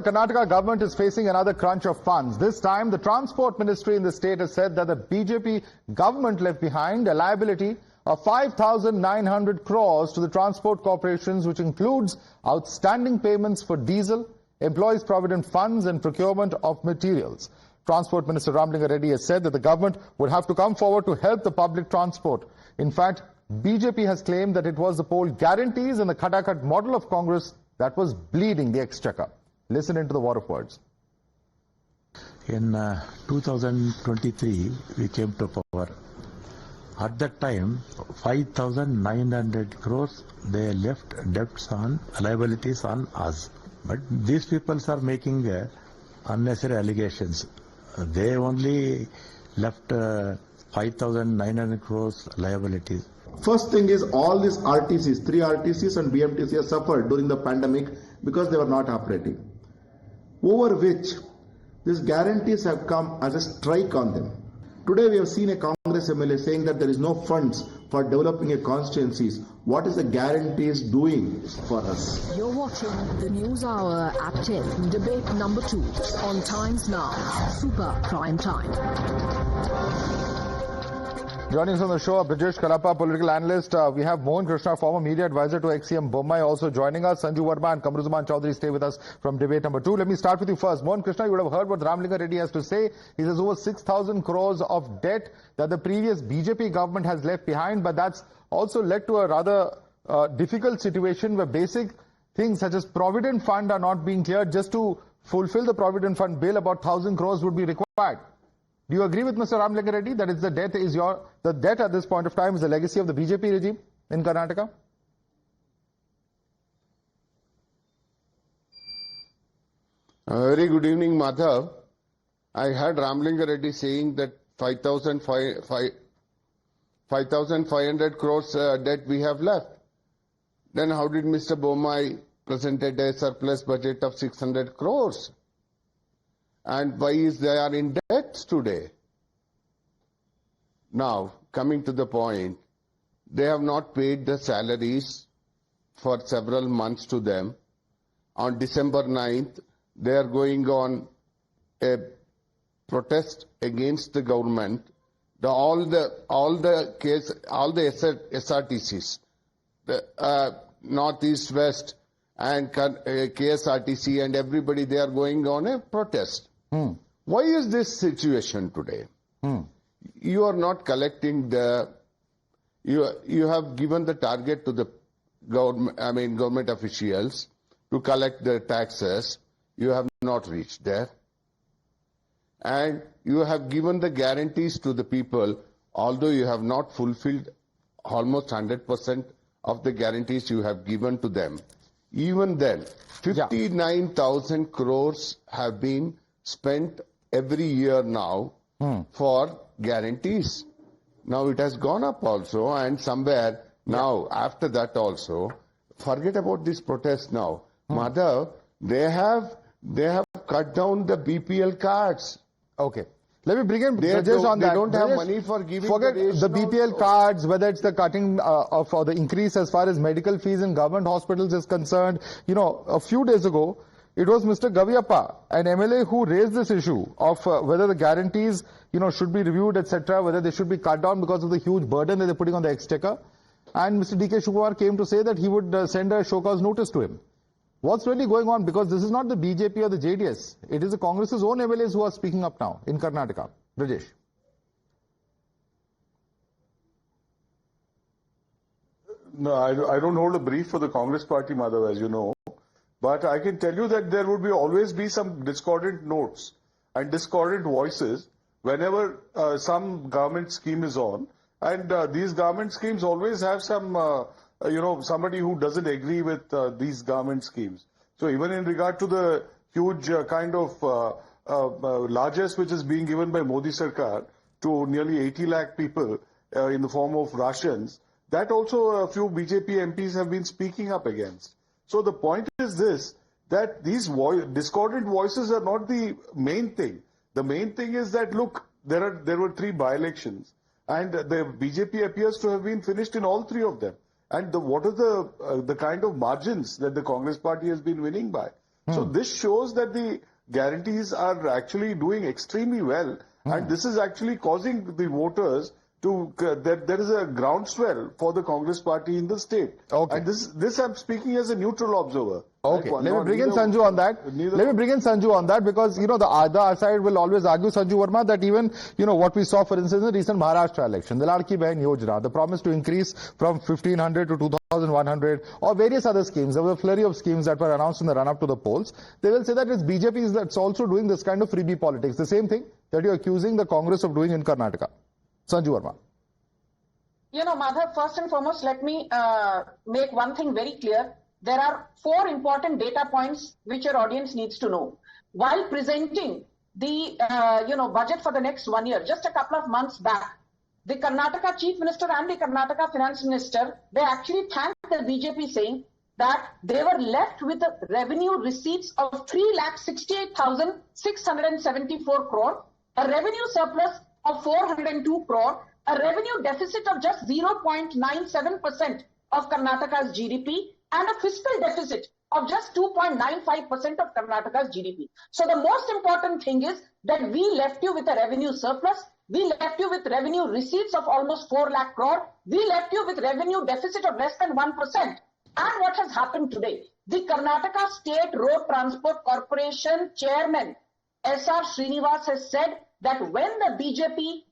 Karnataka government is facing another crunch of funds. This time, the transport ministry in the state has said that the BJP government left behind a liability of 5,900 crores to the transport corporations, which includes outstanding payments for diesel, employees' provident funds and procurement of materials. Transport Minister Ramlinga Reddy has said that the government would have to come forward to help the public transport. In fact, BJP has claimed that it was the poll guarantees and the Khatakat model of Congress that was bleeding the exchequer. Listen into the war of words. In 2023, we came to power. At that time, 5,900 crores they left debts on liabilities on us. But these people are making unnecessary allegations. They only left 5,900 crores liabilities. First thing is all these RTCs, 3 RTCs and BMTC have suffered during the pandemic because they were not operating. Over which these guarantees have come as a strike on them. Today we have seen a Congress MLA saying that there is no funds for developing a constituencies. What is the guarantees doing for us? You're watching the News Hour at 10, debate number 2 on Times Now, Super Prime Time. Joining us on the show, Brajesh Karappa, political analyst. We have Mohan Krishna, former media advisor to ex-CM Bommai, also joining us. Sanju Verma and Kamruzaman Chaudhary stay with us from debate number 2. Let me start with you first. Mohan Krishna, you would have heard what Ramlinga Reddy has to say. He says over 6,000 crores of debt that the previous BJP government has left behind, but that's also led to a rather difficult situation where basic things such as Provident Fund are not being cleared. Just to fulfill the Provident Fund bill, about 1,000 crores would be required. Do you agree with Mr. Ramlinga Reddy that it's the debt at this point of time is the legacy of the BJP regime in Karnataka? Very good evening, Madhav. I heard Ramlinga Reddy saying that 5,500 crores debt we have left. Then how did Mr. Bommai presented a surplus budget of 600 crores? And why is they are in debt today? Now, coming to the point, they have not paid the salaries for several months to them. On December 9th, they are going on a protest against the government. All the SRTCs, the Northeast, West, and ksrtc and everybody, they are going on a protest. Why is this situation today? You are not collecting you have given the target to the government officials to collect the taxes. You have not reached there. And you have given the guarantees to the people, although you have not fulfilled almost 100% of the guarantees you have given to them. Even then, 59,000 crores have been spent every year now for guarantees. Now it has gone up also, and somewhere now after that also, forget about this protest now. Madhav, they have cut down the BPL cards. Okay. Let me bring in Brajesh on that. They don't have money for giving. Forget the BPL cards, whether it's the cutting or the increase as far as medical fees in government hospitals is concerned. You know, a few days ago, it was Mr. Gaviappa, an MLA, who raised this issue of whether the guarantees, should be reviewed, etc., whether they should be cut down because of the huge burden that they're putting on the exchequer. And Mr. D.K. Shivakumar came to say that he would send a show cause notice to him. What's really going on? Because this is not the BJP or the JDS. It is the Congress's own MLAs who are speaking up now in Karnataka. Brajesh. No, I don't hold a brief for the Congress party, Madhav, as you know. But I can tell you that there would always be some discordant notes and discordant voices whenever some government scheme is on. And these government schemes always have some, somebody who doesn't agree with these government schemes. So even in regard to the huge kind of largesse which is being given by Modi Sarkar to nearly 80 lakh people in the form of rations, that also a few BJP MPs have been speaking up against. So the point is this, that these discordant voices are not the main thing. The main thing is that, look, there were 3 by-elections, and the BJP appears to have been finished in all 3 of them. And what are the kind of margins that the Congress party has been winning by? So this shows that the guarantees are actually doing extremely well, and this is actually causing the voters to that there is a groundswell for the Congress party in the state. Okay. And this I'm speaking as a neutral observer. Okay, Right? let me bring in Sanju on that. Let me bring in Sanju on that because, the other side will always argue, Sanju Verma, that even, what we saw, for instance, in the recent Maharashtra election, the Ladki Behan Yojana, the promise to increase from 1,500 to 2,100 or various other schemes. There was a flurry of schemes that were announced in the run-up to the polls. They will say that it's BJP that's also doing this kind of freebie politics. The same thing that you're accusing the Congress of doing in Karnataka. Sanju Verma. Madhav, first and foremost, let me make one thing very clear. There are 4 important data points which your audience needs to know. While presenting the, budget for the next 1 year, just a couple of months back, the Karnataka Chief Minister and the Karnataka Finance Minister, they actually thanked the BJP saying that they were left with a revenue receipts of 3,68,674 crore, a revenue surplus of 402 crore, a revenue deficit of just 0.97% of Karnataka's GDP, and a fiscal deficit of just 2.95% of Karnataka's GDP. So the most important thing is that we left you with a revenue surplus, we left you with revenue receipts of almost 4 lakh crore, we left you with revenue deficit of less than 1%. And what has happened today? The Karnataka State Road Transport Corporation Chairman S.R. Srinivas has said that when the BJP,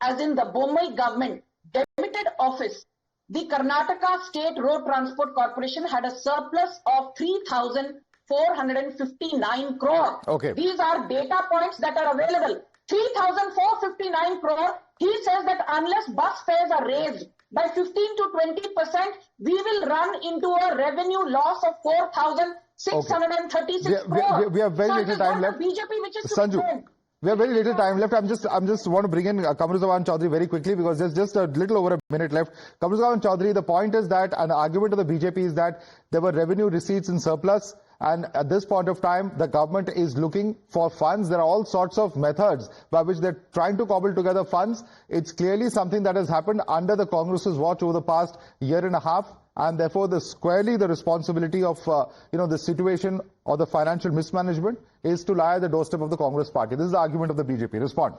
as in the Bombay government, demitted office, the Karnataka State Road Transport Corporation had a surplus of 3,459 crore. Okay. These are data points that are available. 3,459 crore. He says that unless bus fares are raised by 15 to 20%, we will run into a revenue loss of 4,636 crore. We have very little time left. BJP, which is Sanju, we have very little time left. I'm just want to bring in Kamruzaman Chaudhary very quickly because there's just a little over a minute left. Kamruzaman Chaudhary, the point is that an argument of the BJP is that there were revenue receipts in surplus, and at this point of time, the government is looking for funds. There are all sorts of methods by which they're trying to cobble together funds. It's clearly something that has happened under the Congress's watch over the past year and a half. And therefore, squarely the responsibility of, the situation or the financial mismanagement is to lie at the doorstep of the Congress party. This is the argument of the BJP. Respond.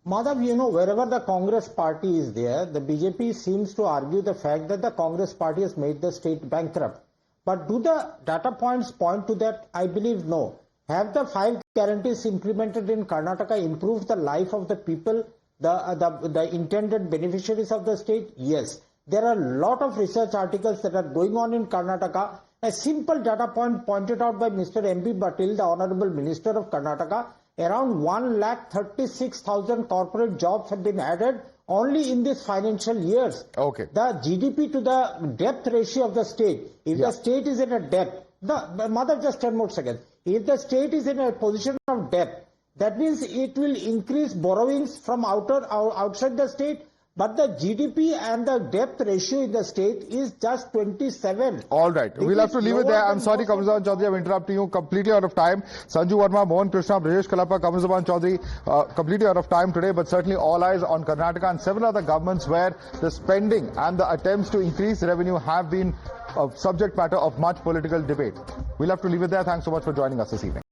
Madhav, wherever the Congress party is there, the BJP seems to argue the fact that the Congress party has made the state bankrupt. But do the data points point to that? I believe no. Have the 5 guarantees implemented in Karnataka improved the life of the people, the intended beneficiaries of the state? Yes. There are a lot of research articles that are going on in Karnataka. A simple data point pointed out by Mr. M.B. Patil, the Honorable Minister of Karnataka, around 1,36,000 corporate jobs have been added only in this financial years. Okay. The GDP to the debt ratio of the state, if the state is in a debt, Mother, just 10 more seconds. If the state is in a position of debt, that means it will increase borrowings from outside the state, but the GDP and the debt ratio in the state is just 27. All right. We'll have to leave it there. I'm sorry, Kamruzaman Chaudhary, I'm interrupting you. Completely out of time. Sanju Verma, Mohan Krishna, Brajesh Kalapa, Kamruzaman Chaudhary, completely out of time today, but certainly all eyes on Karnataka and several other governments where the spending and the attempts to increase revenue have been a subject matter of much political debate. We'll have to leave it there. Thanks so much for joining us this evening.